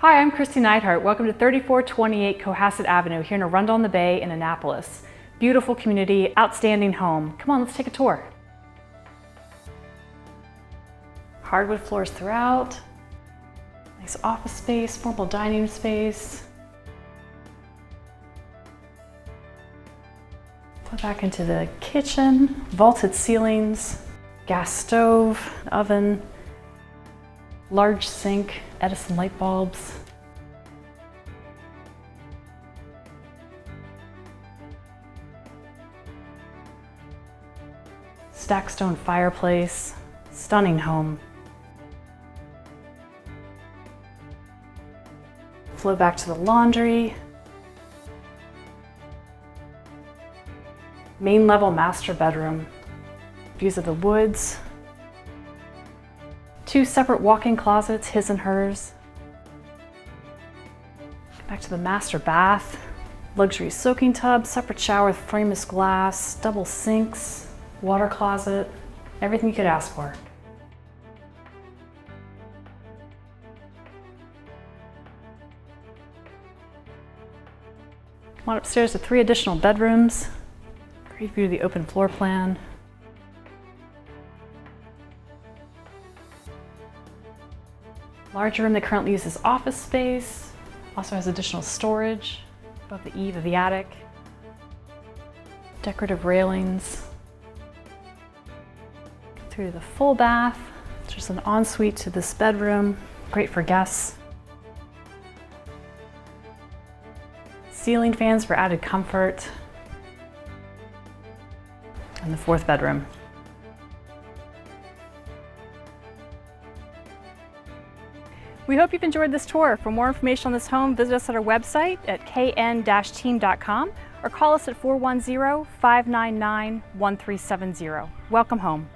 Hi, I'm Christy Neidhart. Welcome to 3428 Cohasset Avenue here in Arundel-on-the-Bay in Annapolis. Beautiful community, outstanding home. Come on, let's take a tour. Hardwood floors throughout. Nice office space, formal dining space. Flip back into the kitchen, vaulted ceilings, gas stove, oven, large sink, Edison light bulbs. Stacked stone fireplace, stunning home. Flow back to the laundry. Main level master bedroom. Views of the woods. Two separate walk-in closets, his and hers. Back to the master bath. Luxury soaking tub, separate shower with frameless glass, double sinks, water closet, everything you could ask for. Come on upstairs to 3 additional bedrooms. Great view of the open floor plan. Larger room that currently uses office space. Also has additional storage above the eave of the attic. Decorative railings. Through to the full bath. There's an ensuite to this bedroom. Great for guests. Ceiling fans for added comfort. And the 4th bedroom. We hope you've enjoyed this tour. For more information on this home, visit us at our website at kn-team.com or call us at 410-599-1370. Welcome home.